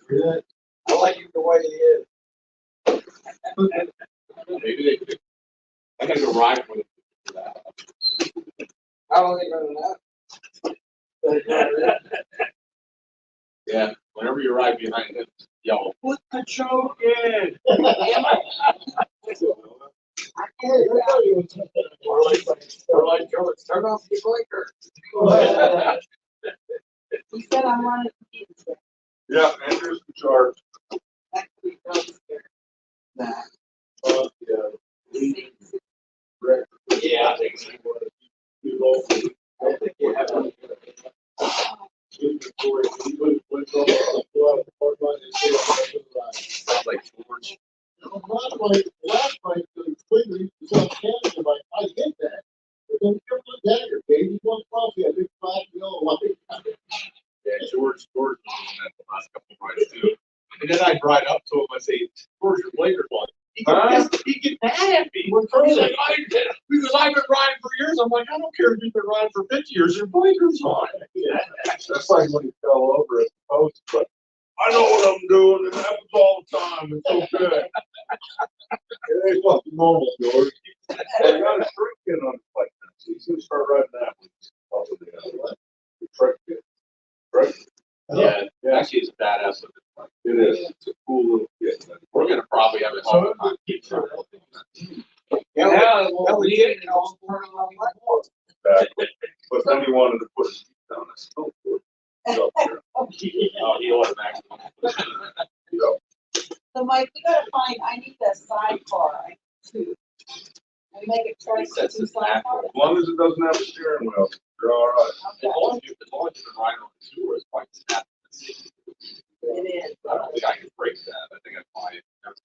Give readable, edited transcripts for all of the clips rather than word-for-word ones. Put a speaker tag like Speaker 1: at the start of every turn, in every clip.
Speaker 1: Good. I like it the way it is.
Speaker 2: Maybe they could. I gotta go ride with it.
Speaker 1: How long they running out?
Speaker 2: Yeah, whenever you ride behind him, yell, put the choke in.
Speaker 1: I can't tell you. Or like, turn off the blinker.
Speaker 3: He said I wanted to keep it.
Speaker 4: Yeah, Andrew's in charge.
Speaker 3: Actually,
Speaker 1: Nah.
Speaker 4: Yeah.
Speaker 1: Yeah, I think so. I think you have one.
Speaker 2: Sounds like George.
Speaker 4: Last night, completely, I get that. But then you look at your baby, one coffee, a big flat bill,
Speaker 2: Yeah, George was using that the last couple of rides too. And then I'd ride up to him and say, "Where's your Blaker one?" He'd get mad at me. He's like, because I've been riding for years. I'm like, I don't care if you've been riding for 50 years, your Blaker's on.
Speaker 4: Yeah. That's like when he fell over at the post, but I know what I'm doing, it happens all the time. It's okay. It ain't fucking normal, George. I got a shrink in on it like that. So he's gonna start riding that one. The truck kit. Right?
Speaker 2: Yeah, actually, it's badass.
Speaker 4: It is. It's a cool little kit.
Speaker 2: We're gonna probably have it all the time.
Speaker 1: Yeah, we did it all.
Speaker 4: But then he wanted to put his feet down. I said, "Oh, good."
Speaker 2: Oh, he automatically.
Speaker 3: So Mike, we gotta find, I need that sidecar too. And make a choice of two sidecar.
Speaker 4: As long as it doesn't have a steering wheel, you're all right.
Speaker 2: As long as you've been riding on the tour, it's quite snap.
Speaker 3: It is.
Speaker 2: I don't think I can break that. I think I'd buy it.
Speaker 3: That's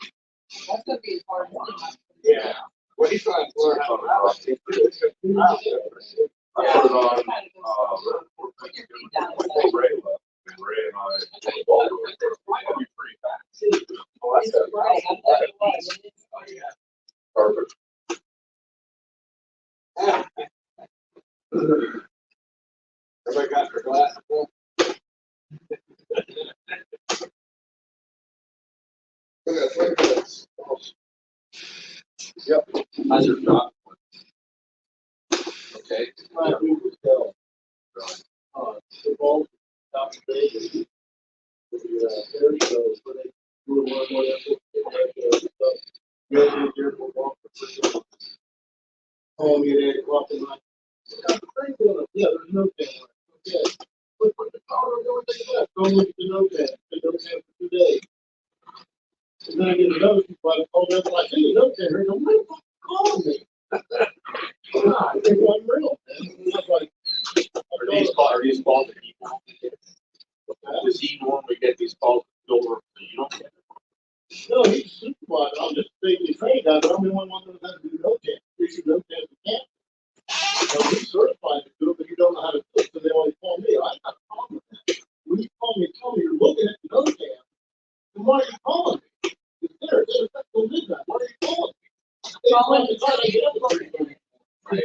Speaker 3: gonna be hard.
Speaker 1: Yeah. Well, he's trying to learn how to ride.
Speaker 4: I put it on, Ray left, and Ray and I.
Speaker 2: Be pretty fast.
Speaker 1: Oh, that's
Speaker 3: It's right, I thought it was.
Speaker 2: Oh, yeah.
Speaker 4: Perfect.
Speaker 1: Everybody got their glasses on?
Speaker 4: Yep.
Speaker 2: How's your job? Okay.
Speaker 4: The ball, top of the day, the air shows, where they do one more stuff. Maybe here for walk for 3 months. Call me at 8 o'clock at night. Yeah, there's no camera. Okay. Put the power on everything left. Go look at the notepad. The notepad for 2 days. And then I get a notice, like, oh, that's like, hey, the notepad here. I'm like, what calling me? I think I'm real, man. And that's like,
Speaker 2: Are these calls that he normally gets? Does he normally get these calls over? You don't get them?
Speaker 4: no, he's a supervisor. I'm just thinking, trained guy, but I'm the only one that knows how to do notepad. Issue notepad for camp. So he's certified to do it, but you don't know how to do it, so they always call me. I got a problem with that. When you call me, tell me you're looking at the notepad, then why are you calling me? It's there, it's effective midnight. Why are you calling me?
Speaker 3: Calling to tell you to look at it.
Speaker 2: Right.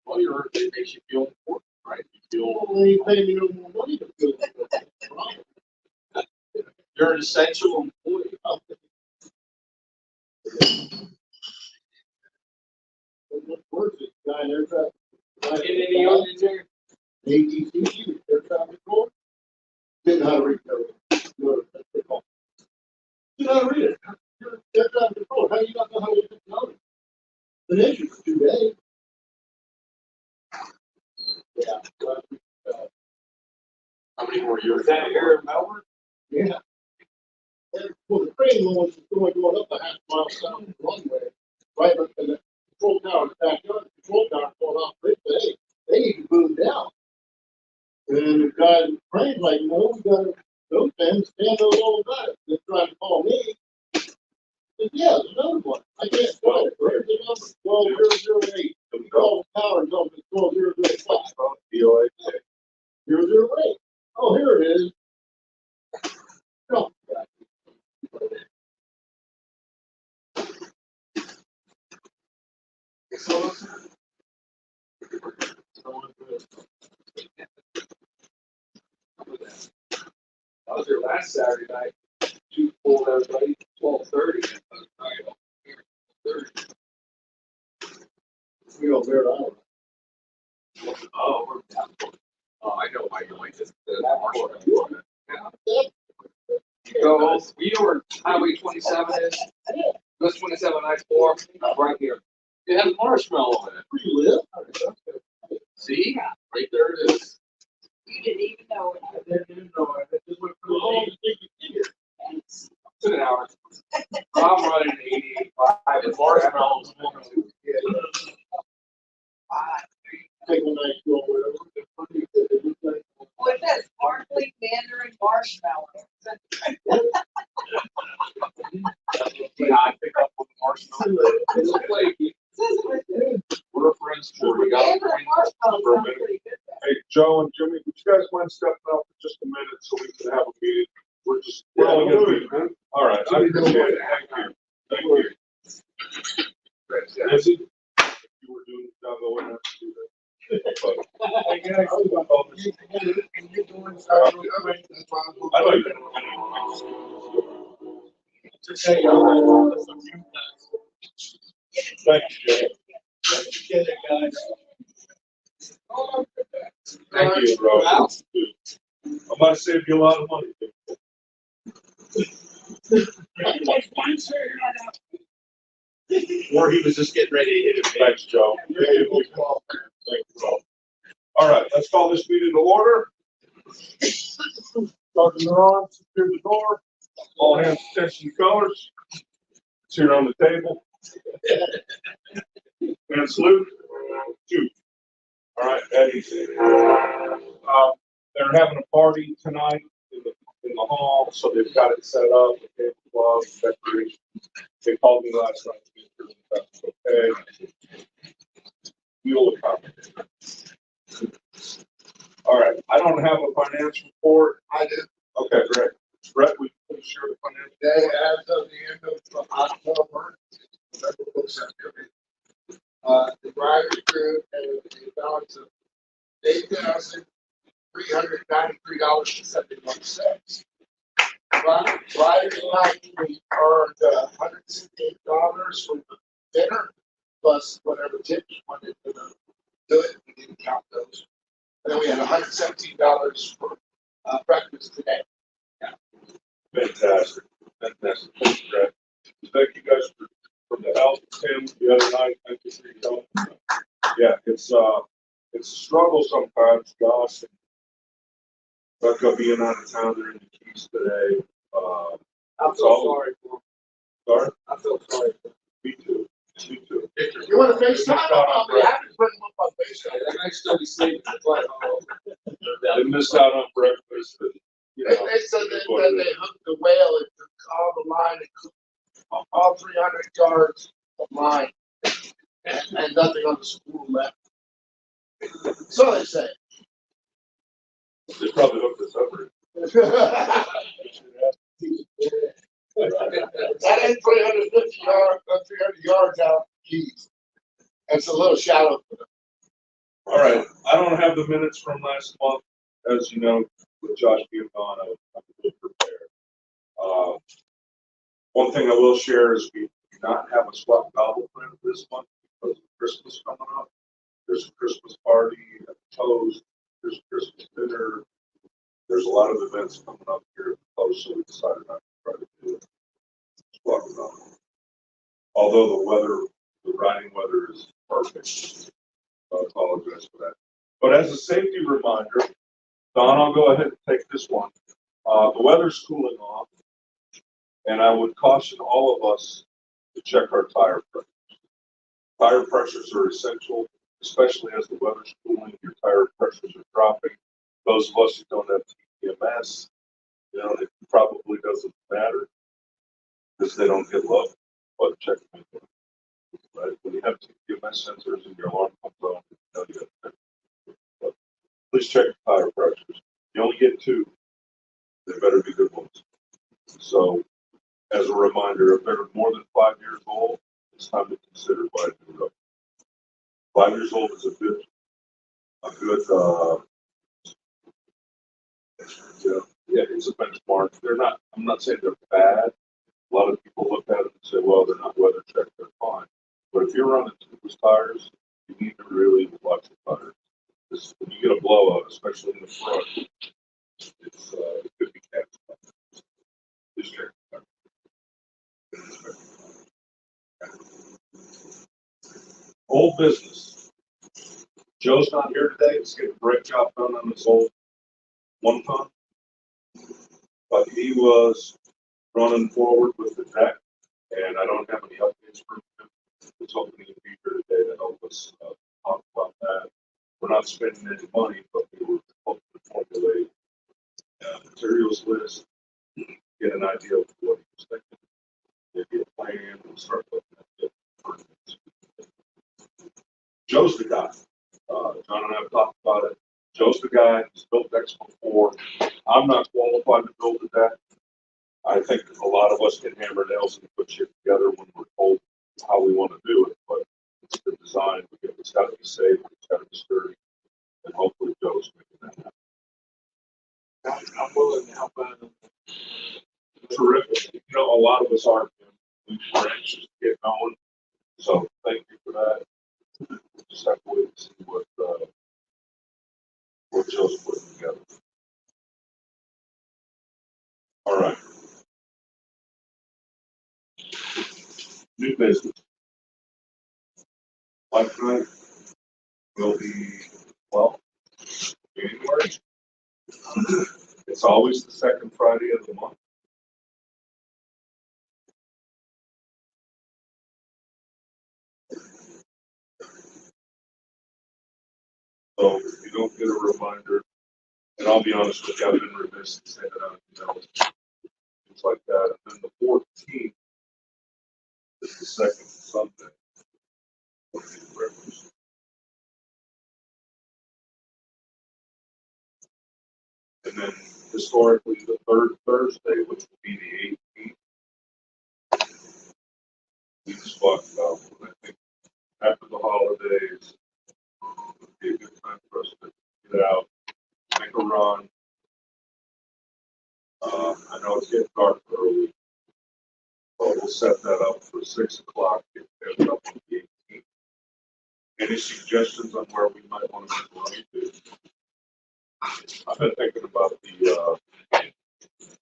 Speaker 2: Well, it makes you feel important, right? You feel
Speaker 4: Well, they pay me no more money to do it.
Speaker 2: you're an essential employee.
Speaker 4: What works is guy in air traffic.
Speaker 1: Get any on in there?
Speaker 4: ATC, air traffic control. Didn't know how to read those. No, that's what they call it. Didn't know how to read it. You're air traffic control. How do you not know how to read it? No. Been issued for 2 days. Yeah.
Speaker 2: How many more years?
Speaker 1: Is that here in Melbourne?
Speaker 4: Yeah. And, well, the crane launch is going up a half mile south of the runway, right up in the control tower, the backyard, the control tower going off. They need to boom down. And the guy in the crane's like, no, we got those fans, stand those all the time. They're trying to call me. I said, yeah, there's another one. I can't spell it. Where's the number? 12008. Call the tower and tell them it's 12005. 008. Oh, here it is. No.
Speaker 2: I was there last Saturday night. Two pulled everybody 12:30.
Speaker 4: We don't bear down.
Speaker 2: Oh, I know why you like this. Marshmallow. Yeah. So we know where Highway 27 is. This 2794, right here. It has marshmallow in it.
Speaker 4: Where you live?
Speaker 2: See? Right there it is.
Speaker 3: You didn't even know it.
Speaker 4: I didn't know. I just went for the whole thing.
Speaker 2: Took an hour. I'm running 85 and marshmallows.
Speaker 4: Take a nice go, whatever.
Speaker 3: What is that? Sparkling Mandarin marshmallow.
Speaker 2: Yeah, I pick up on the marshmallow. It's flaky. We're friends too. We got
Speaker 3: Favorite marshmallow
Speaker 2: for a
Speaker 3: sounds
Speaker 2: minute.
Speaker 3: pretty good.
Speaker 5: Hey, Joe and Jimmy, would you guys mind stepping up for just a minute so we can have a meeting? We're only gonna be, all right, I appreciate it, thank you. Busy? You were doing, down the way, not to do that.
Speaker 4: Hey, guys, I was about all this. And you're doing something. That's why I'm.
Speaker 5: I know you.
Speaker 4: Just say, y'all, that's a few times.
Speaker 5: Thank you, Jay.
Speaker 4: Get it, guys.
Speaker 5: Thank you, bro. I'm about to save you a lot of money.
Speaker 2: Or he was just getting ready to hit it.
Speaker 5: Thanks, Joe. Thank you, Joe. All right, let's call this meeting to order. Sergeant on, secure the door. All hands attention to colors. Sit on the table. And salute. Two. All right, Eddie. They're having a party tonight in the hall, so they've got it set up. The table, decorations. They called me last night to make sure that that's okay. We will accommodate. All right, I don't have a financial report.
Speaker 4: I did.
Speaker 5: Okay, great. Brett, we can share the financial.
Speaker 4: Today, as of the end of October, the driver's group had a balance of $8,393.71. Riders night, we earned $168 for the dinner, plus whatever tips you wanted to do it. We didn't count those. And then we had $117 for breakfast today.
Speaker 5: Fantastic. Fantastic. Thank you, Brett. Thank you guys for the help, Tim, the other night. Thank you for your help. Yeah, it's a struggle sometimes, Josh. Becca being out of town, they're in the Keys today.
Speaker 4: I'm so sorry for him.
Speaker 5: Sorry?
Speaker 4: I feel sorry for him.
Speaker 5: Me too. Me too.
Speaker 4: You want to FaceTime? I'll be happy to bring him up on FaceTime.
Speaker 2: That might still be sleeping.
Speaker 5: They missed out on breakfast. And, you know,
Speaker 4: They said that they hooked the whale and took all the line and cooked all 300 yards of line and nothing on the spool left. So they say.
Speaker 5: they probably hooked us up.
Speaker 4: That ain't 350 yards out Keys. That's a little shallow for them.
Speaker 5: All right, I don't have the minutes from last month, as you know, with Josh being gone, I'm a little prepared. One thing I will share is we do not have a swap novel plan this month because of Christmas coming up. There's a Christmas party at the Toast, there's a Christmas dinner, there's a lot of events coming up here at the Toast, so we decided not to try to do it. Swap novel. Although the riding weather is perfect. I apologize for that. But as a safety reminder, Don, I'll go ahead and take this one. The weather's cooling off, and I would caution all of us to check our tire pressures. Tire pressures are essential, especially as the weather's cooling, your tire pressures are dropping. Those of us who don't have TPMS, you know, it probably doesn't matter because they don't get low, but check them. Right? When you have TPMS sensors in your alarm comes on, you know you have to check. But please check the tire pressures. You only get two. They better be good ones. So, as a reminder, if they're more than 5 years old, it's time to consider buying a new rubber. 5 years old is a good, Yeah, it's a benchmark. They're not, I'm not saying they're bad. A lot of people look at it and say, well, they're not weather checked, they're fine. But if you're running tubeless tires, you need to really watch the tires. Because when you get a blowout, especially in the front, it could be catastrophic. Just check the tires. Old business. Joe's not here today. Let's get a brake job done on this old 1 ton. But he was running forward with the deck, and I don't have any updates for him. He's hoping he can be here today to help us talk about that. We're not spending any money, but we were hoping to formulate materials list, get an idea of what he was thinking, maybe a plan, and start looking at different things. Joe's the guy. John and I have talked about it. Joe's the guy. He's built decks before. I'm not qualified to build a deck. I think a lot of us can hammer nails and put shit together when we're told how we want to do it, but it's the design. It's got to be safe. It's got to be sturdy, and hopefully Joe's making that happen.
Speaker 4: I'm willing to help out.
Speaker 5: Terrific. You know, a lot of us are. We're anxious to get going, so thank you for that. We'll just have to wait and see what Joe's putting together. All right. New business. Black night will be, well, January. It's always the second Friday of the month. So if you don't get a reminder, and I'll be honest with you, I've been remiss in saying it out, things like that. And then the 14th is the second Sunday. And then historically, the third Thursday, which will be the 18th, we just walked out. I think after the holidays, it would be a good time for us to get out, make a run. I know it's getting dark early, but we'll set that up for 6 o'clock. Get that up on the 18th. Any suggestions on where we might want to make a run to? I've been thinking about the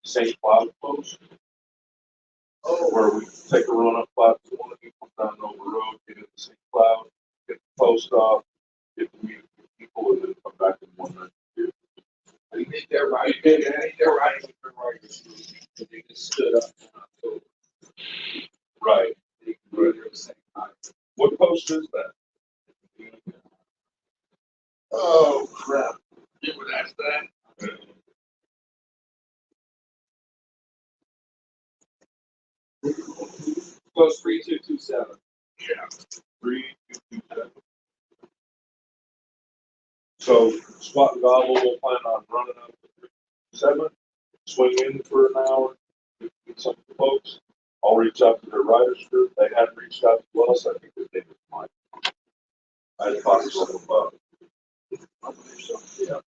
Speaker 5: St. Cloud post, where we take a run up platform, come down over road, get into St. Cloud, get the post off, get to meet people, and then come back in 1 night.
Speaker 4: You think they're right, I think they're right, they just stood up.
Speaker 5: Right.
Speaker 4: They can do it at the same time.
Speaker 5: What post is that?
Speaker 4: Oh, crap. You would ask that? Close 3227.
Speaker 5: Yeah. 3227. So Spot and Gobble will plan on running up to 327, swing in for an hour, meet some of the folks. I'll reach out to their riders group. They had reached out to us. I think that they was mine. I had talked to them about it. Yeah.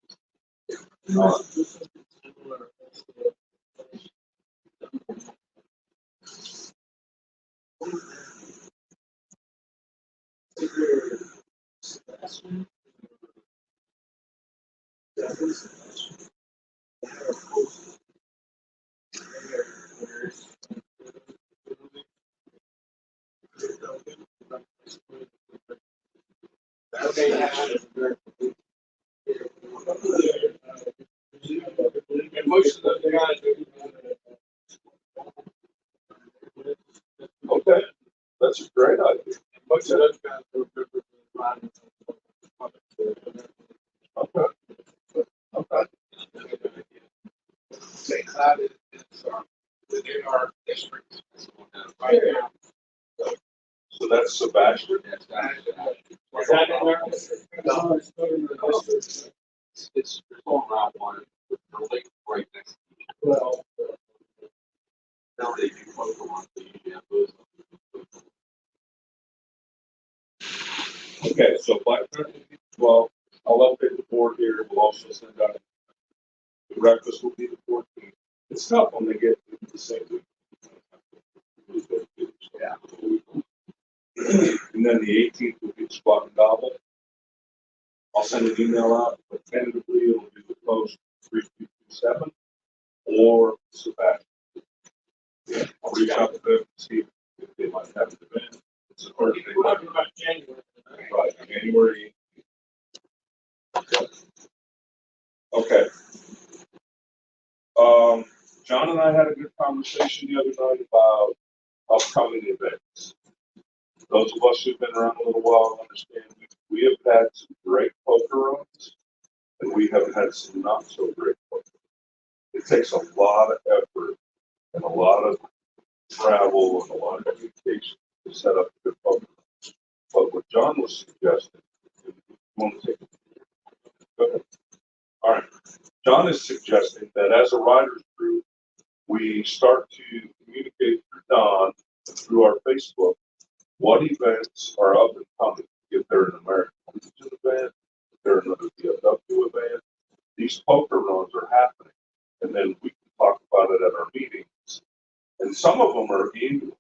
Speaker 4: And most of the guys
Speaker 5: Okay, that's a great idea.
Speaker 4: most of those guys are good with riding.
Speaker 5: Okay. Okay.
Speaker 4: St. Cloud is within our district. Right now.
Speaker 5: So that's Sebastian.
Speaker 4: Is that in there? No. It's going around one, the lake right next to each. Well. Now they do close the one, so you have those.
Speaker 5: Okay, so Black Friday, 12. I'll update the board here. We'll also send out the breakfast will be the 14th. It's tough when they get the same week.
Speaker 2: Yeah.
Speaker 5: And then the 18th will be squat and gobble. I'll send an email out, but tentatively it'll be the post 3227 or Sebastian. Yeah, I'll reach out to them and see if they might have an event. It's the first day.
Speaker 1: We're talking about January.
Speaker 5: Right, January. Okay. John and I had a good conversation the other night about upcoming events. Those of us who've been around a little while understand we have had some great poker runs, and we have had some not so great poker. It takes a lot of effort and a lot of travel and a lot of communication to set up a good poker run. But what John was suggesting, if you want to take it. Go ahead. All right. John is suggesting that as a writers group, we start to communicate through Don and through our Facebook what events are up and coming. If they're an American Legion event, if they're another VFW event, these poker runs are happening. And then we can talk about it at our meetings. And some of them are annual.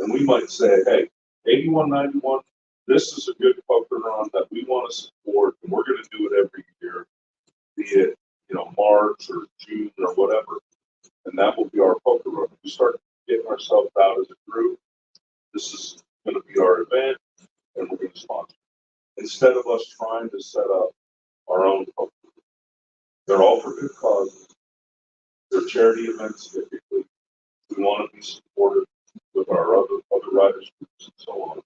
Speaker 5: And we might say, hey, 8191, this is a good poker run that we want to support, and we're going to do it every year, be it, March or June or whatever. And that will be our poker run. We start getting ourselves out as a group. This is going to be our event, and we're going to sponsor it. Instead of us trying to set up our own poker. They're all for good causes. They're charity events typically. We want to be supported with our other writers groups and so on.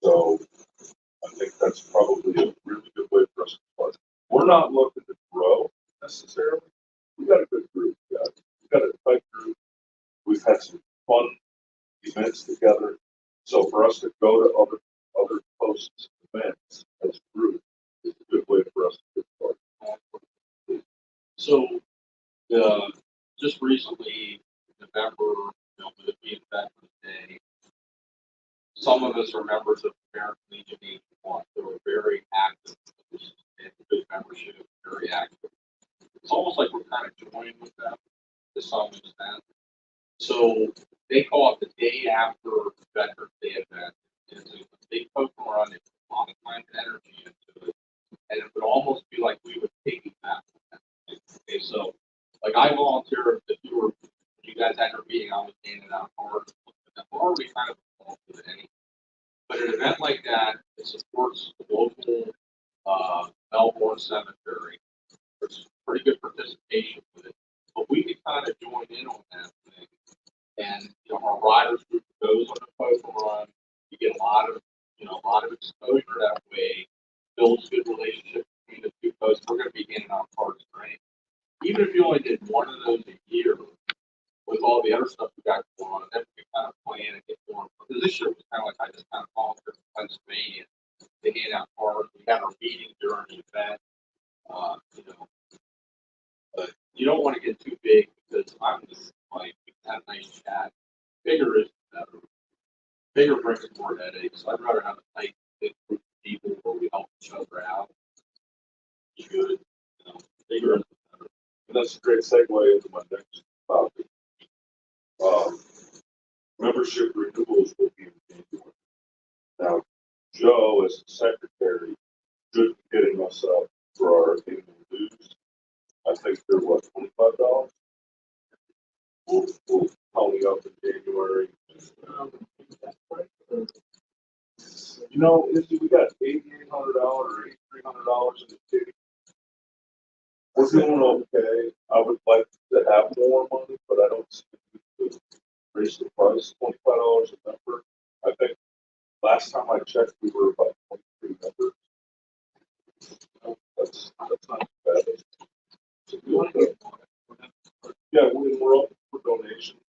Speaker 5: So I think that's probably a really good way for us to start. We're not looking to grow necessarily. We got a good group, guys. We got a tight group. We've had some fun events together. So for us to go to other posts events as a group is a good way for us to get started.
Speaker 6: So, just recently, November, with it being Veterans Day, some of us are members of the American Legion 81, so we're very active and good membership, very active. It's almost like we're kind of joining with them to some extent. So they call it the day after Veterans Day event. It's a big poker run, it's a lot of time and energy into it, and it would almost be like we would piggyback on that. Okay, so like I volunteer if you guys had your meeting, I was handing out cards. We're already kind of involved with it anyway. But an event like that, it supports the local Melbourne cemetery. There's pretty good participation with it. But we could kind of join in on that thing. And our riders group goes on the poker run. You get a lot of exposure that way. Builds good relationship between the two posts. We're going to be handing out cards, right? Even if you only did one of those a year, with all the other stuff we got going on, then we can kind of plan and get more. Because this year was kind of like I just kind of volunteered in Pennsylvania. They hand out cards. We had our meeting during the event. But you don't want to get too big because I'm just like we can have a nice chat. Bigger is better. Bigger brings more headaches. I'd rather have a tight big group of people where we help each other out. Be good. Bigger is better.
Speaker 5: And that's a great segue into my next topic. Membership renewals will be in January. Now, Joe, as the secretary, should be getting us up for our annual dues. I think they're what, $25? We'll pony up in January. We got $8,800 or $8,300 in the kitty. We're doing okay. I would like to have more money, but I don't see it to raise the price. $25 a member. I think last time I checked, we were about 23 members. That's not bad. Yeah, we're open for donations.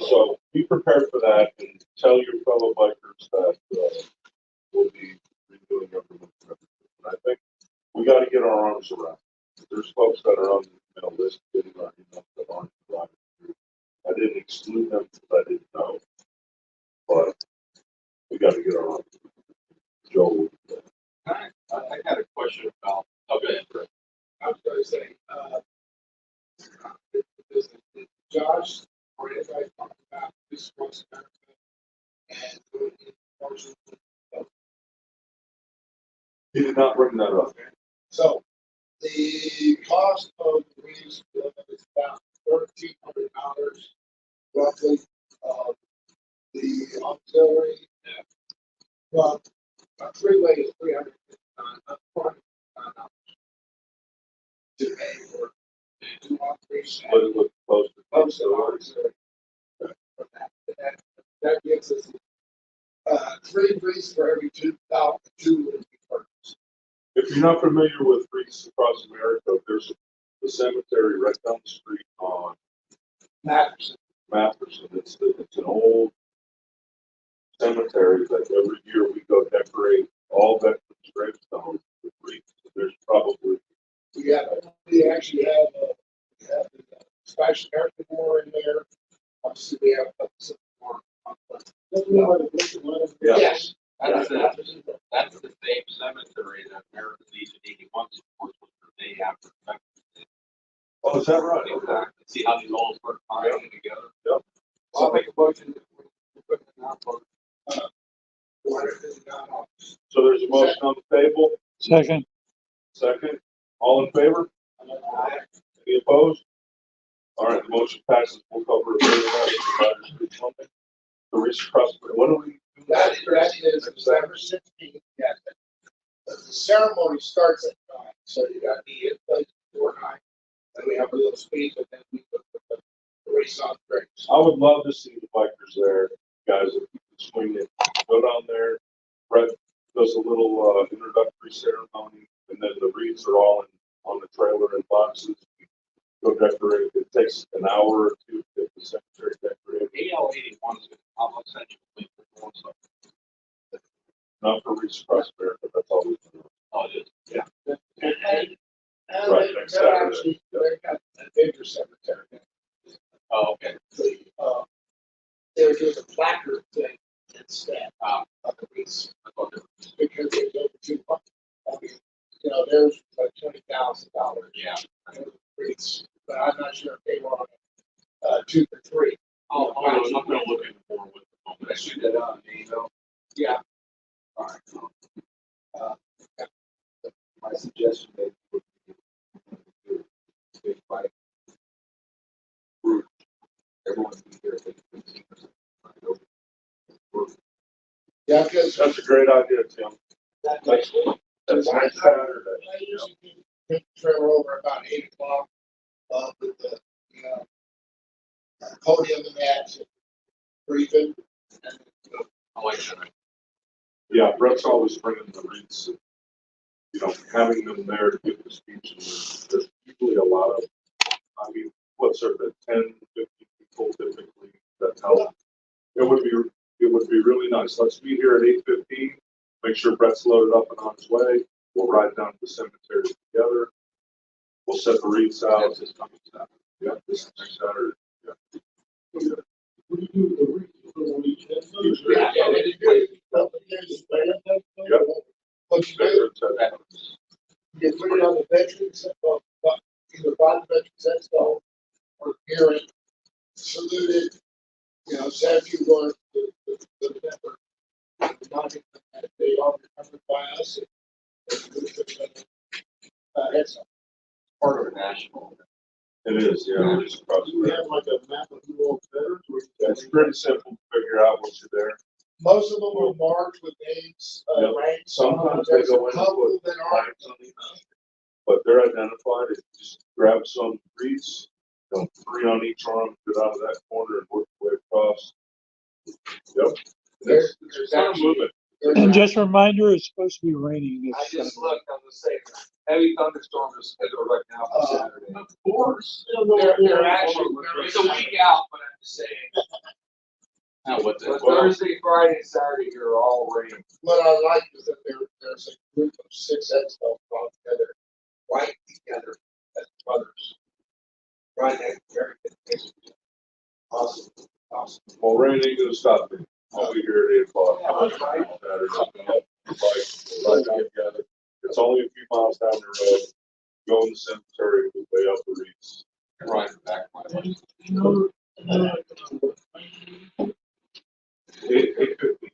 Speaker 5: So be prepared for that and tell your fellow bikers that we'll be renewing everyone's membership. And I think we got to get our arms around it. There's folks that are on the email list getting our emails that aren't provided. I didn't exclude them because I didn't know, but we got to get our arms around it. Joel.
Speaker 6: I got a question about. Oh, go ahead, Chris.
Speaker 4: was gonna say, Josh, or you guys talked about this once America and doing the partial.
Speaker 5: He did not bring that up.
Speaker 4: So the cost of the reuse is about $1,300 roughly. The auxiliary, well, a three-way is $359 to pay for two operations.
Speaker 5: But it was close to
Speaker 4: Most of ours are for that. That gives us 3 wreaths for every 2,002 would be purchased.
Speaker 5: If you're not familiar with wreaths across America, there's the cemetery right down the street on
Speaker 4: Matters.
Speaker 5: Matheson. It's an old cemetery that every year we go decorate all veterans' gravestones with wreaths. There's probably
Speaker 4: We actually have the Spanish American War in there. Obviously, we have a Civil War.
Speaker 5: Yeah.
Speaker 4: Yes.
Speaker 6: That's the same cemetery that American Legion 81 supports with the day after.
Speaker 5: Oh, is that right?
Speaker 6: Exactly. See how these all start tying together?
Speaker 5: Yep.
Speaker 4: I'll make a motion that we put it out for $459.
Speaker 5: So there's a motion on the table.
Speaker 7: Second.
Speaker 5: Second. All in favor? Any opposed? All right, the motion passes. We'll cover it. The recent prospect. What do we?
Speaker 4: That is December 16th. Yes. The ceremony starts at 9, so you got to be in place before 9. And we have a little speech, and then we put the race on the graves.
Speaker 5: I would love to see the bikers there, guys. If you can swing it, go down there. Brett does a little introductory ceremony, and then the wreaths are all on the trailer and boxes. Go decorate. It takes an hour or two to get the cemetery decorated.
Speaker 6: AL 81 is going to essentially perform something.
Speaker 5: Not for Reach Across America, that's all we can do.
Speaker 6: Oh, it is.
Speaker 5: Yeah.
Speaker 4: And
Speaker 5: Right,
Speaker 4: they're
Speaker 5: next Saturday.
Speaker 4: actually, they got a bigger cemetery.
Speaker 6: Oh, okay.
Speaker 4: They're doing a placard thing instead
Speaker 6: Wow.
Speaker 4: of the wreaths. Because there's over 200. I mean, there's like $20,000.
Speaker 6: Yeah.
Speaker 4: Wreaths, but I'm not sure if they were on 2 for 3.
Speaker 6: Oh, I'm going to look into more with the moment. I shoot that out in the email.
Speaker 4: Yeah.
Speaker 6: All right.
Speaker 1: My suggestion would be to big bike route. Everyone be here.
Speaker 4: Yeah, because
Speaker 5: That's a great idea, Tim.
Speaker 4: that's
Speaker 5: That's next Saturday.
Speaker 4: I usually take the trailer over about 8 o'clock with the podium and that, briefing. And,
Speaker 6: I like that.
Speaker 5: Yeah, Brett's always bringing the wreaths. Having them there to give the speech. And there's usually a lot of, what's there, 10, 15 people typically that help. It would be really nice. Let's meet here at 8:15. Make sure Brett's loaded up and on his way. We'll ride down to the cemetery together. We'll set the wreaths out.
Speaker 6: This is coming Saturday.
Speaker 5: Yeah, this is next Saturday. Yeah.
Speaker 4: what do you do with the wreath? You put it on each head?
Speaker 5: Each
Speaker 4: Yeah,
Speaker 5: head.
Speaker 4: they do.
Speaker 5: Yep.
Speaker 4: What you do, you put it on the veterans, either by the veterans headstone or near it, saluted, said a few words to the member. Reminding them that they are remembered by us. Headstone.
Speaker 6: Part of a national.
Speaker 5: It is, yeah. It's across
Speaker 4: Do you
Speaker 5: the-
Speaker 4: have like a map of who all veterans? Or you
Speaker 5: It's pretty simple to figure out once you're there.
Speaker 4: Most of them are marked with names,
Speaker 5: Yep.
Speaker 4: ranks.
Speaker 5: Sometimes they
Speaker 4: There's
Speaker 5: go
Speaker 4: a
Speaker 5: in
Speaker 4: couple
Speaker 5: with
Speaker 4: that aren't.
Speaker 5: flags on the end, but they're identified. If you just grab some wreaths, 3 on each arm, get out of that corner and work your way across. Yep.
Speaker 4: There's
Speaker 5: It's kind of
Speaker 4: actually.
Speaker 5: moving.
Speaker 7: And just a reminder, it's supposed to be raining
Speaker 1: I
Speaker 7: this
Speaker 1: just
Speaker 7: Saturday.
Speaker 1: looked on the same, heavy thunderstorm is scheduled right now for Saturday.
Speaker 6: Of course.
Speaker 4: They're actually.
Speaker 1: It's a week out, but I'm just saying.
Speaker 6: Now, what
Speaker 1: But
Speaker 6: the,
Speaker 1: Thursday, Friday, and Saturday are all rain.
Speaker 4: What I like is that there's a group of 6 headstones all together, right together as brothers. Right next to very good pictures. Awesome, awesome.
Speaker 5: Well, rain ain't gonna stop me. I'll be here at 8 o'clock.
Speaker 1: Yeah, that's right.
Speaker 5: Saturday. Ride down together. It's only a few miles down the road. go in the cemetery, we lay out the wreaths.
Speaker 6: Right back my way.
Speaker 5: It could be.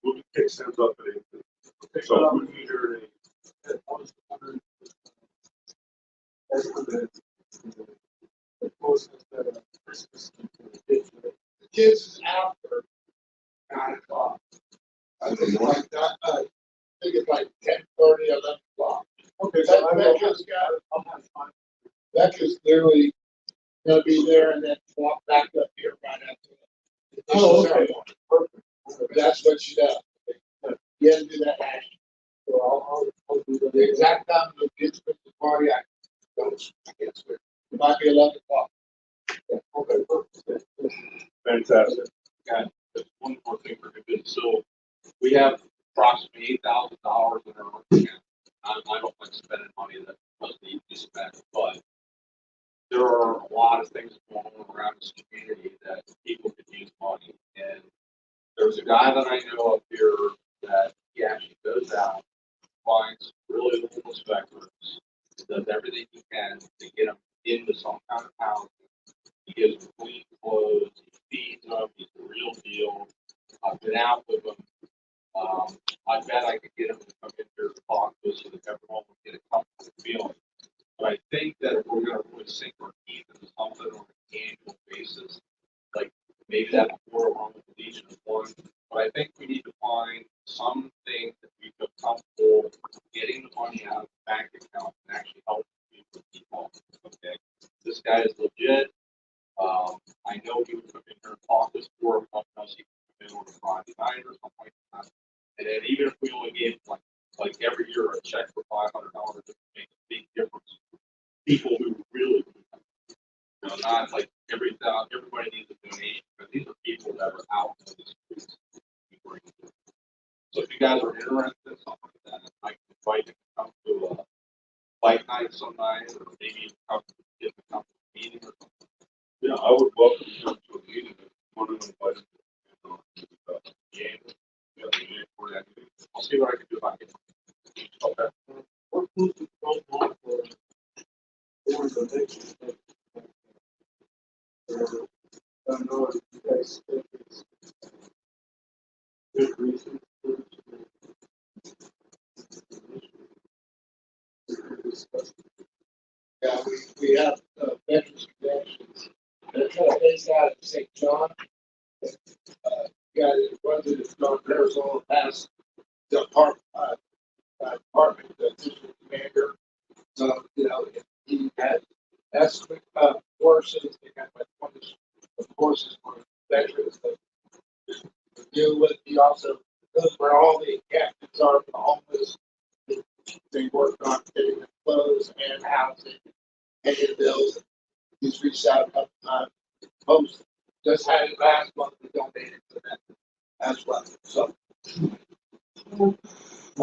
Speaker 5: We'll pick Sam's up at 8. So we need her at 8.
Speaker 1: The kids is after 9 o'clock. I think it's like that, I think it's like 10:30, 11 o'clock.
Speaker 4: Okay, so
Speaker 1: Becca's literally gonna be there and then walk back up here right after that.
Speaker 4: Oh, okay. Perfect.
Speaker 1: That's what she does. You have to do that action.
Speaker 4: So I'll do that.
Speaker 1: The exact time the kids put the party, I can't swear. It might be 11 o'clock.
Speaker 4: Okay, perfect.
Speaker 5: Fantastic.
Speaker 6: And just one more thing for good. So we have approximately $8,000 in our account. I don't like spending money that doesn't need to be spent, but there are a lot of things going on around this community that people could use money. And there's a guy that I know up here that he actually goes out, finds really little inspectors, does everything he can to get them into some kind of housing. He gives them clean clothes, he feeds them, he's the real deal. I've been out with him. I bet I could get him to come in here and talk to us so that everyone would get a comfortable feeling. But I think that if we're going to really sink our teeth into something on an annual basis, like maybe that before along with the Legion of One, but I think we need to find something that we feel comfortable getting the money out of the bank account and actually helping people. Okay, this guy is legit. I know he would come in here and talk this for him, something else he could come in on a Friday night or something like that. And then even if we only gave like every year a check for $500, it would make a big difference. People who really, not like everybody needs a donation, but these are people that are out in the streets. So if you guys are interested in something like that, I can invite you to come to a bike night some night, or maybe you come to a meeting or something.
Speaker 5: Yeah, I would welcome you to a meeting if you want to invite us.
Speaker 6: I'll see what I can do about it.
Speaker 5: Okay.
Speaker 4: What food is going on for the next? I know you guys think it's good reason for
Speaker 1: Yeah, we have veterans connections. They're trying to base out of St. John. Got it, runs it, it's gone to Arizona past the department, the district commander. So, he has courses, they got like 20 courses for veterans to deal with. He also knows where all the captains are for the homeless. They work on getting them clothes and housing, paying bills. He's reached out a couple times. Post just had it last month. We donated to them as well. So,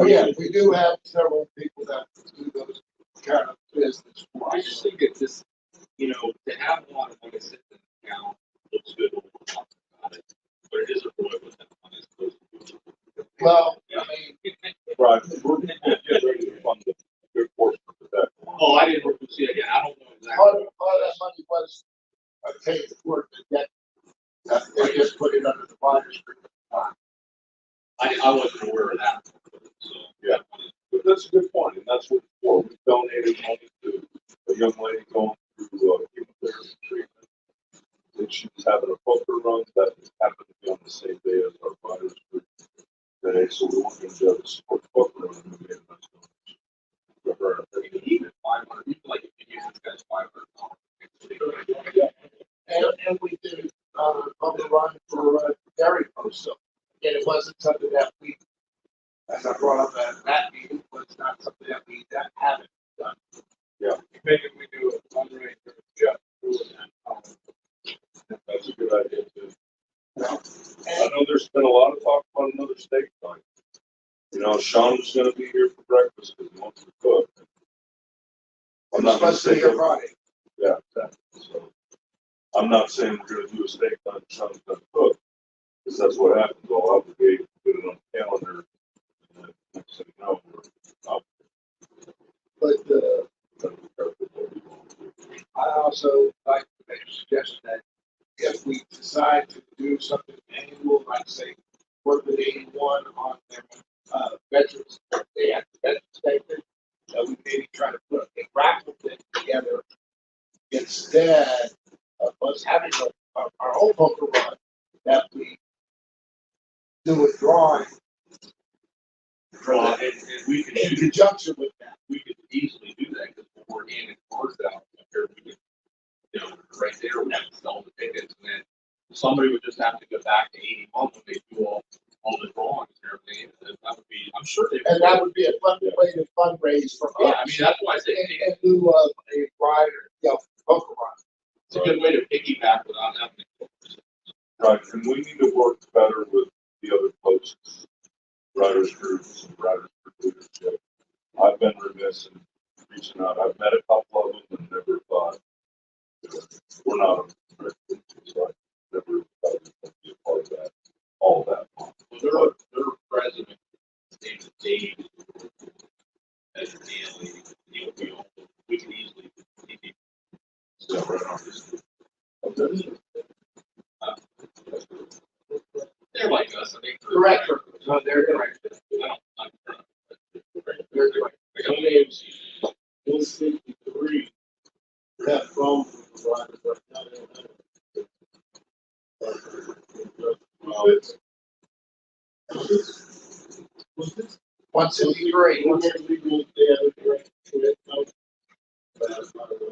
Speaker 1: yeah, we do have several people that do those kind of business.
Speaker 6: I just think it's just, to have a lot of money sitting in the account looks good when we're talking about it, but it isn't really what that money is supposed to be.
Speaker 1: Well, I mean,
Speaker 5: Right, we're getting ready to fund the good portion of that.
Speaker 6: Oh, I didn't see it again. I don't know
Speaker 1: part
Speaker 6: exactly.
Speaker 1: of that money was paid for the debt. They just put it under the water stream.
Speaker 6: I wasn't aware of that. So,
Speaker 5: Yeah, but that's a good point, and that's what for. We donated money to a young lady going through chemotherapy treatment. And she was having a poker run that happened to be on the same day as our fighters group today, so we weren't going to be able to support the poker run, and we made a nice donation for her.
Speaker 6: even 500, even like if you use this guy's $500.
Speaker 1: And we did on the run for dairy post. So again, it wasn't something that we, as I brought up at that meeting, was not something that we haven't done.
Speaker 5: Yeah.
Speaker 1: Maybe we do a fundraiser just doing that.
Speaker 5: That's a good idea too. I know there's been a lot of talk about another steak night. Sean was going to be here for breakfast because he wants to cook. I'm not going to say
Speaker 1: your Friday.
Speaker 5: Yeah, exactly. So I'm not saying we're going to do a steak night and Sean's going to cook, because that's what happens. I'll obligate to put it on the calendar. And then next thing you know, we're up.
Speaker 1: But also like to make a suggestion that if we decide to do something annual, like say, work with 81 on their veterans, they have the veterans statement, we maybe try to put a raffle thing together instead of us having our own poker run, that we do a drawing
Speaker 2: And we could
Speaker 1: in
Speaker 2: use,
Speaker 1: conjunction with that.
Speaker 2: we could easily do that because we're handing cards out up there. We could, you know, right there, we have to sell the tickets, and then somebody would just have to go back to 81 when they do all the drawings and everything. And that would be, I'm sure they would.
Speaker 1: And that would be a fun way to fundraise for
Speaker 2: Yeah,
Speaker 1: us.
Speaker 2: I mean, that's why I say
Speaker 1: And do a rider, poker run.
Speaker 2: it's a good way to piggyback without having to.
Speaker 5: Right, and we need to work better with the other posts, writers groups, and writers group leadership. I've been remiss in reaching out. I've met a couple of them and never thought, we're not, so I never thought we would be a part of that, all that.
Speaker 2: Well, their president, his name is Dave, as a daily, we can easily, so right on this. They're like us, I think.
Speaker 1: Director, no, they're director. They're director.
Speaker 2: Some names,
Speaker 4: 163 have from the riders right now. They don't have it.
Speaker 1: 163.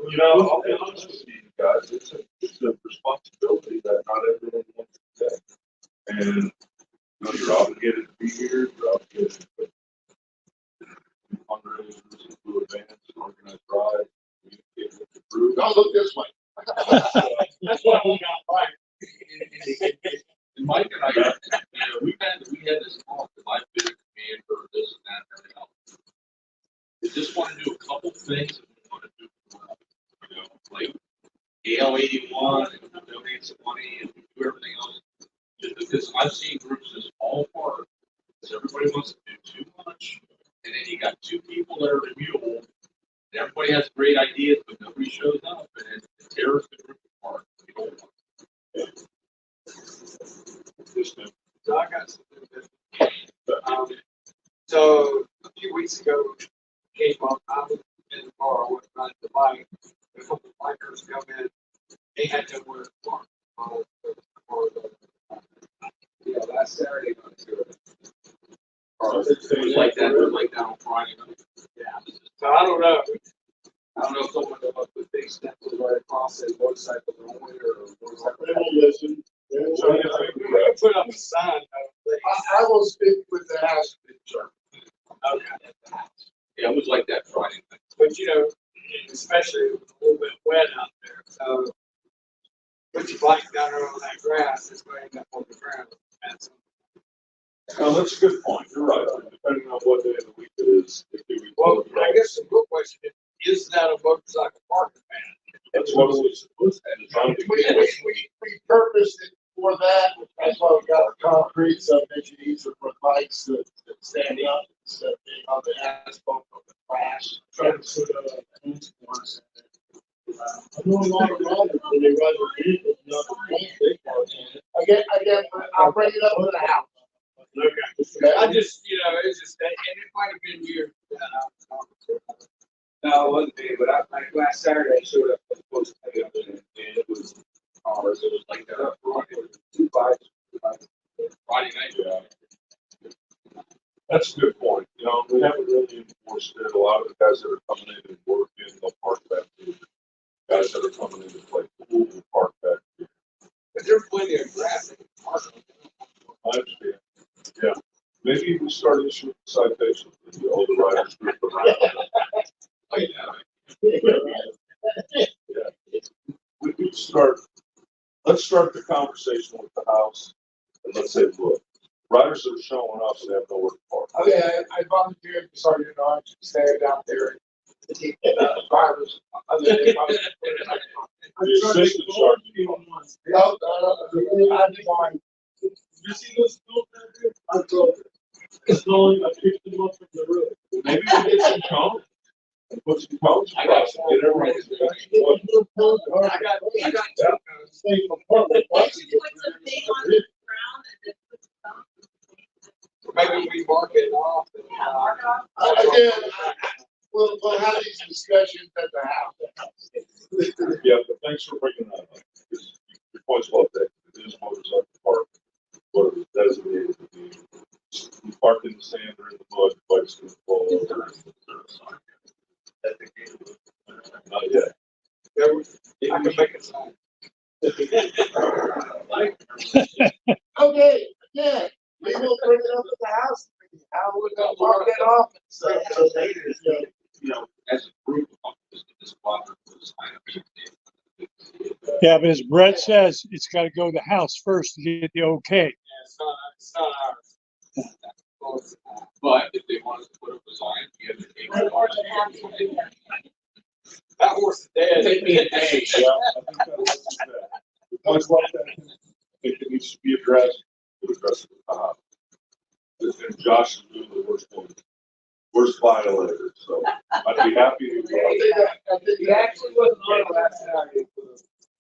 Speaker 5: You know, I'll be honest with you guys, it's a responsibility that not everyone wants to take. And, you know, you're obligated to be here, you're obligated to fundraisers, do events, organize rides, communicate with the group.
Speaker 1: Don't look this way.
Speaker 4: That's why we got fired.
Speaker 2: and Mike and I, we had this talk, because I've been a commander, this and that, and everything else. We just want to do a couple things that we want to do, you know, like AL 81 and donate some money and do everything else. Just because I've seen groups just fall apart, because everybody wants to do too much, and then you got two people that are immutable, and everybody has great ideas, but nobody shows up, and it tears the group apart. You don't want it.
Speaker 1: So I got something that, so a few weeks ago, came up, I was in the bar, I was riding the bike, a couple of bikers come in, they had to wear park. Yeah, last Saturday, I was here.
Speaker 2: It was like that, on Friday night.
Speaker 1: Yeah, so I don't know if someone will put big stencils right across it, motorcycle only, or motorcycle.
Speaker 4: They won't listen. They won't listen.
Speaker 1: Put up a sign. I will speak with the house picture. Okay.
Speaker 2: Yeah, it was like that Friday night.
Speaker 1: But you know, especially it was a little bit wet out there, so put your bike down there on that grass, it's going to end up on the ground.
Speaker 5: No, that's a good point, you're right, depending on what day of the week it is. If we
Speaker 1: Well, I guess the real question is that a motorcycle parking ban?
Speaker 5: That's what it was supposed to be.
Speaker 4: We purposed it for that. That's why we got concrete, so it makes it easier for bikes to stand up instead of being on the asphalt of the crash. Trying to put hands force in it. I know a lot of riders when they ride their vehicles, not the big cars in it.
Speaker 1: Again, I'll bring it up to the house.
Speaker 4: Okay.
Speaker 1: I just, you know, it's just, and it might have been weird. No, it wasn't me, but like last Saturday, I showed up for the post pay up and it was ours. It was like that. Two bikes.
Speaker 2: Friday night, yeah.
Speaker 5: That's a good point, you know, we haven't really enforced it, a lot of the guys that are coming in and working, they'll park back here. Guys that are coming in to play pool will park back here.
Speaker 1: But there's plenty of grass.
Speaker 5: I understand, yeah, maybe we start issuing citations to all the riders group around.
Speaker 2: Oh, yeah.
Speaker 5: Yeah. We could start, let's start the conversation with the house, and let's say, look, riders that are showing up, they have nowhere to park.
Speaker 1: Okay, I volunteered for Sergeant Arch to stand out there to keep drivers. Other than
Speaker 5: The assistant sergeant.
Speaker 1: No, I'm fine.
Speaker 4: You see those schools out there? I drove it. It's only, I picked them up from the road.
Speaker 5: Maybe we get some cones. and put some cones
Speaker 6: I got
Speaker 5: across it, get everybody's
Speaker 6: I got
Speaker 4: Stay from public.
Speaker 3: Put some big on the ground and then put some.
Speaker 6: maybe we mark it off. And,
Speaker 3: Yeah, mark it off.
Speaker 4: Again, we'll have these discussions at the house.
Speaker 5: Yeah, but thanks for bringing that up. Because your point's well taken. It is motorcycle park, what it was designated to be. You park in the sand or in the mud, bike's gonna fall over. Not yet.
Speaker 6: I can make it sign.
Speaker 4: Okay, again, we will bring it up at the house. How we're gonna mark it off. So later,
Speaker 6: You know, as a group, just get this block of sign up.
Speaker 7: Yeah, but as Brett says, it's gotta go to the house first to get the okay.
Speaker 6: Yeah, it's not ours. But if they want us to put up a sign, we have to take
Speaker 3: I'm more than happy to do that.
Speaker 6: that horse is dead.
Speaker 2: Take me a day.
Speaker 5: Yeah, I think that was that. The point's well taken. I think it needs to be addressed. We'll address it at the house. And Josh is doing the worst violator, so I'd be happy to.
Speaker 1: He actually wasn't on last Saturday.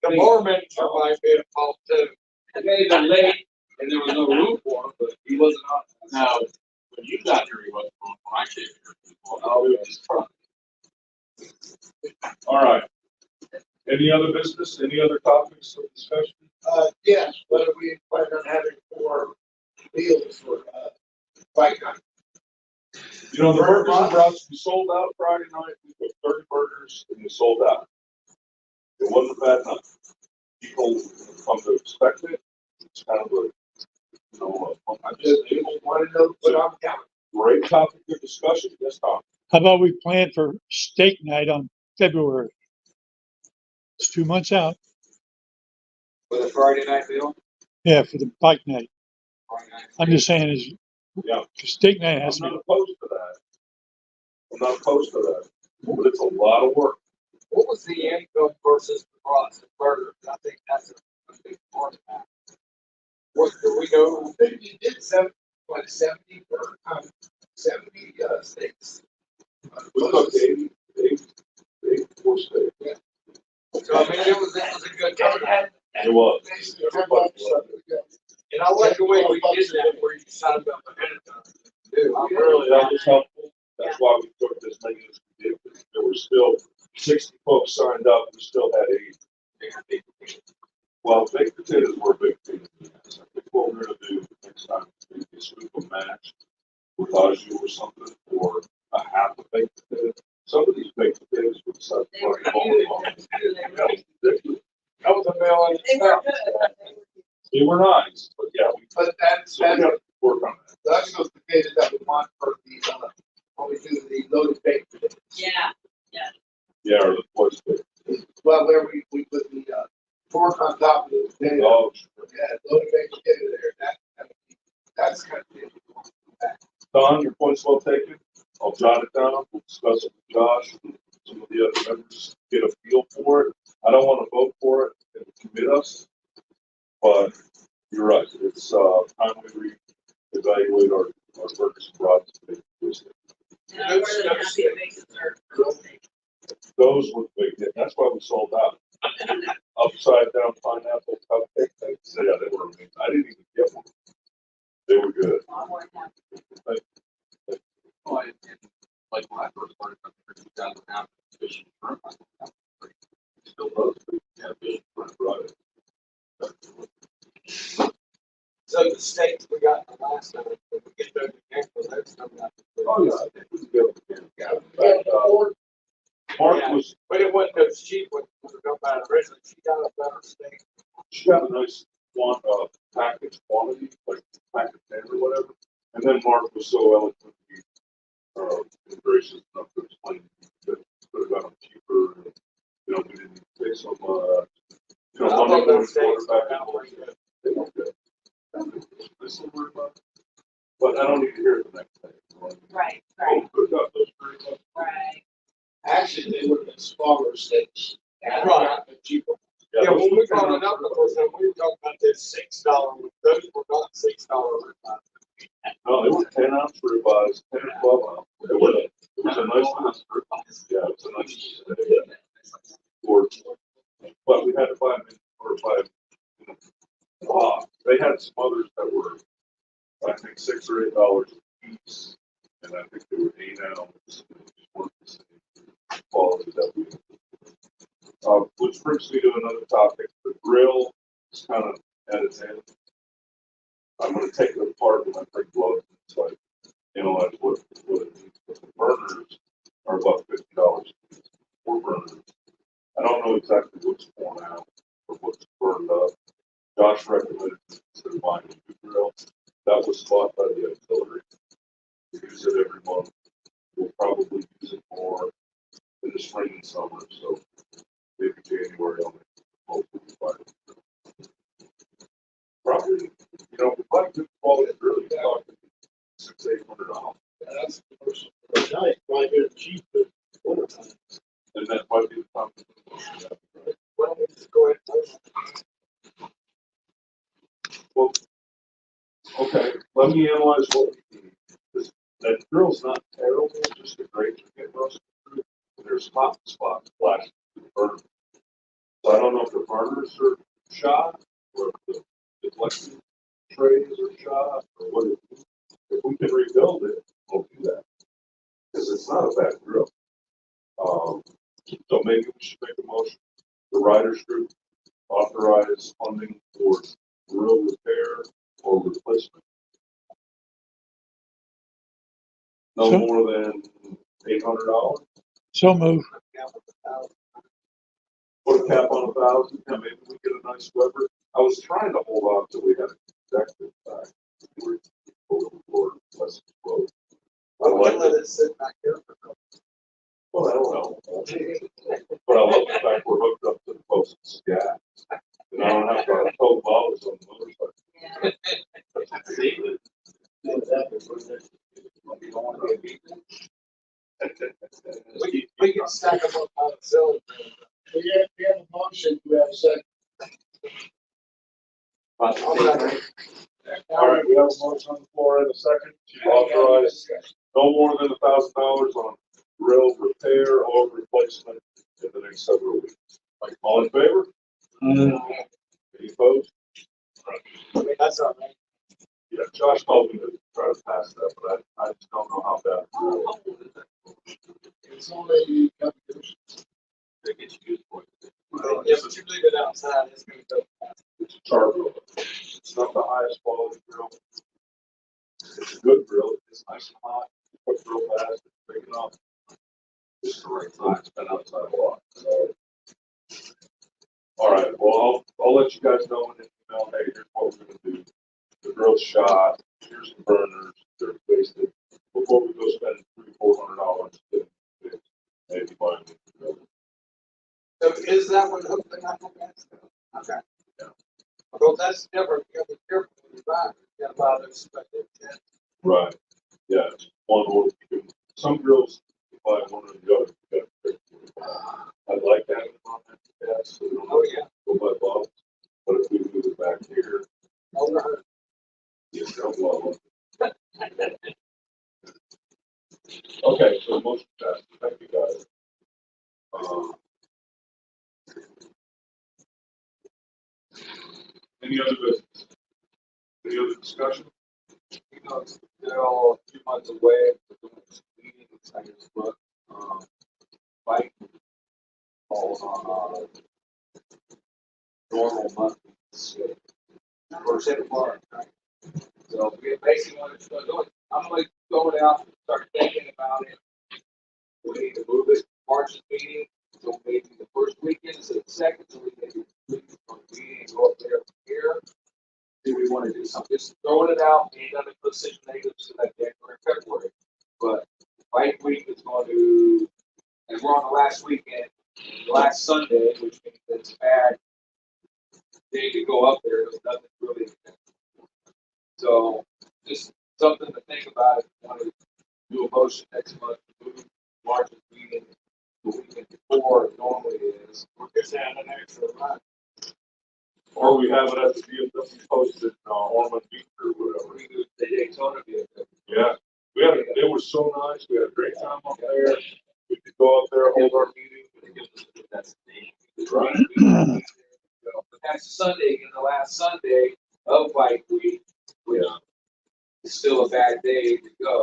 Speaker 6: The Mormon might be a fault too.
Speaker 2: I gave him late, and there was no room for him, but he wasn't on. Now, when you got here, he wasn't on. When I came here,
Speaker 5: Oh, it was just fun. All right. Any other business, any other topics of discussion?
Speaker 1: Yes, whether we plan on having 4 meals for, bike night.
Speaker 5: You know, the burgers and brats, we sold out Friday night. We took 30 burgers and we sold out. It wasn't a bad night. People come to expect it. It's kind of a, you know,
Speaker 1: I just want to know what I'm counting.
Speaker 5: great topic of discussion. Yes, Tom.
Speaker 7: How about we plan for steak night on February? It's 2 months out.
Speaker 6: With a Friday night meal?
Speaker 7: Yeah, for the bike night.
Speaker 6: Friday night.
Speaker 7: I'm just saying is,
Speaker 5: Yeah.
Speaker 7: steak night
Speaker 5: I'm
Speaker 7: has to
Speaker 5: not
Speaker 7: be,
Speaker 5: opposed to that. I'm not opposed to that. But it's a lot of work.
Speaker 6: What was the income versus the price of burgers? I think that's a big part of that. What do we know?
Speaker 1: I think you did 70 for 70 steaks.
Speaker 5: We cooked 84 steaks.
Speaker 1: Yeah.
Speaker 6: So I mean, it was a good time.
Speaker 5: It was.
Speaker 6: And I like the way we did that, where you signed up ahead of time. Dude, I'm really,
Speaker 5: That was helpful. That's why we took as many as we did. Because there were still 60 folks signed up. We still had 80. Well, baked potatoes were a big thing. I think what we're gonna do next time is we scoop a match with au jus or something, or a half a baked potato. Some of these baked potatoes were such.
Speaker 3: They were huge.
Speaker 6: that was a million.
Speaker 3: They were good.
Speaker 5: They were nice, but yeah,
Speaker 1: But that's,
Speaker 5: so we got to work on that.
Speaker 1: that's those potatoes that we want for the, when we do the loaded baked potatoes.
Speaker 3: Yeah,
Speaker 5: Yeah, or the voice.
Speaker 1: Well, where we put the, pork on top of the potato.
Speaker 5: Oh,
Speaker 1: Yeah, loaded baked potato there, that's kind of.
Speaker 5: Don, your point's well taken. I'll jot it down. We'll discuss it with Josh and some of the other members, get a feel for it. I don't want to vote for it and commit us, but you're right. It's time we reevaluate our burgers and brats.
Speaker 3: and I'm more than happy to make dessert.
Speaker 5: Those were big hit. That's why we sold out. Upside down pineapple cupcake things. Yeah, they were amazing. I didn't even get one. They were good.
Speaker 3: I'm more than happy.
Speaker 6: Oh, and like when I first started, I think 2000 fishing shrimp.
Speaker 5: Still those big right.
Speaker 6: So the steaks we got the last time, if we get those again for those coming up.
Speaker 5: Oh, yeah, I think we can go again. Mark was,
Speaker 6: But it wasn't as cheap when we got that originally. She got a better steak.
Speaker 5: she got a nice package quantity, like package 10 or whatever. And then Mark was so eloquently gracious enough to explain that could have gotten cheaper. And, you know, we didn't pay so much. You know,
Speaker 6: I
Speaker 5: Monday
Speaker 6: thought
Speaker 5: morning
Speaker 6: those steaks
Speaker 5: quarterback.
Speaker 6: were pretty good.
Speaker 5: They were good. This will work out. But I don't need to hear it the next day.
Speaker 3: Right,
Speaker 5: Oh, could have got those very much.
Speaker 3: right.
Speaker 1: Actually, they would have been smaller steaks. And
Speaker 6: Right.
Speaker 1: not the cheaper.
Speaker 6: Yeah,
Speaker 5: those
Speaker 6: when we
Speaker 5: were
Speaker 6: brought
Speaker 5: good.
Speaker 6: it up, of course, we were talking about this $6. Those were not $6.
Speaker 5: No, they were 10-ounce ribeyes, 10 or 12 ounce. It was a nice little strip. Yeah, it's a nice or, but we had to buy them or buy. They had some others that were, I think, $6 or $8 a piece, and I think they were 8 ounces. Weren't the same quality that we. Which brings me to another topic. The grill is kind of at its end. I'm going to take it apart when I bring gloves so I analyze what it means. But the burners are about $50 a piece. 4 burners. I don't know exactly what's torn out or what's burned up. Josh recommended to buying a new grill. That was bought by the auxiliary. We use it every month. We'll probably use it more in the spring and summer. So maybe January on it. Hopefully buy it. Probably, we buy good quality really talking $600-800.
Speaker 4: That's the first night, why they're cheap at winter time.
Speaker 5: And that might be the time.
Speaker 4: Well, we just go ahead and.
Speaker 5: Well, okay, let me analyze what we need. That grill's not terrible, just a great to get roasted through. There's hot spots flashing through the burner. So I don't know if the burners are shot or if the deflection trays are shot or what it is. If we can rebuild it, we'll do that. Because it's not a bad grill. So maybe we should make a motion. The writers group authorize funding for grill repair or replacement. No
Speaker 7: So-
Speaker 5: more than $800.
Speaker 7: So move.
Speaker 5: Put a cap on 1,000, and maybe we get a nice Weber. I was trying to hold on till we had a executive back. We were less exposed. I like
Speaker 4: Let
Speaker 5: it.
Speaker 4: it sit back here for a couple.
Speaker 5: Well, I don't know. But I love the fact we're hooked up to the post gas. And I don't have to tow bottles on the motorcycle.
Speaker 4: We can stack them up on the zone. We have a motion, we have a second.
Speaker 5: All right, we have a motion on the floor in a second to authorize no more than $1,000 on grill repair or replacement in the next several weeks. All in favor? Any opposed?
Speaker 4: I mean, that's all right.
Speaker 5: Yeah, Josh told me to try to pass that, but I just don't know how bad.
Speaker 4: It's only a couple years.
Speaker 6: They get used for it.
Speaker 4: Yeah, but you leave it outside, it's gonna go fast.
Speaker 5: It's a char grill. It's not the highest quality grill. It's a good grill. It's nice and hot. Cooks real fast. It's big enough. It's the right size. It's been outside a lot. So. All right. Well, I'll let you guys know in an email. Hey, here's what we're going to do. The grill's shot. Here's the burners. They're wasted. Before we go spend $300-400, maybe buying a grill.
Speaker 4: So is that one hooked and not hooked? Okay.
Speaker 5: Yeah.
Speaker 4: Well, that's different, you gotta be careful when you buy it, you gotta buy those special.
Speaker 5: Right. Yeah. It's one or you can, some grills you buy one or the other. You gotta pick one. I like having it on that gas, so we don't
Speaker 4: Oh, yeah.
Speaker 5: go by bottles. But if we move it back here,
Speaker 4: Overheard.
Speaker 5: you don't blow it. Okay, so motion passed. Thank you, guys. Any other business? Any other discussion?
Speaker 6: It's still a few months away. We're doing this meeting, I just look, bike falls on, normal monthly schedule. Or set apart, right? So we basically want to start doing, I'm like going out and start thinking about it. We need to move it, March's meeting, so maybe the first weekend instead of the second, so we maybe on the meeting and go up there from here. Do we want to do something? Just throwing it out, ain't gonna put such negatives to that January, February. But bike week is going to, and we're on the last weekend, the last Sunday, which means that it's a bad day to go up there. There's nothing really. So just something to think about if you want to do a motion next month, move March's meeting the weekend before it normally is. We're just having an extra month.
Speaker 5: Or we have it at the VFW posted, Ormond Beach or whatever.
Speaker 6: We do the Daytona VFW.
Speaker 5: Yeah, we had, it was so nice. We had a great time up there. We could go up
Speaker 6: hold our meeting, but it gives us a destination.
Speaker 5: Right.
Speaker 8: But that's Sunday, and the last Sunday of Bike Week, which is still a bad day to go.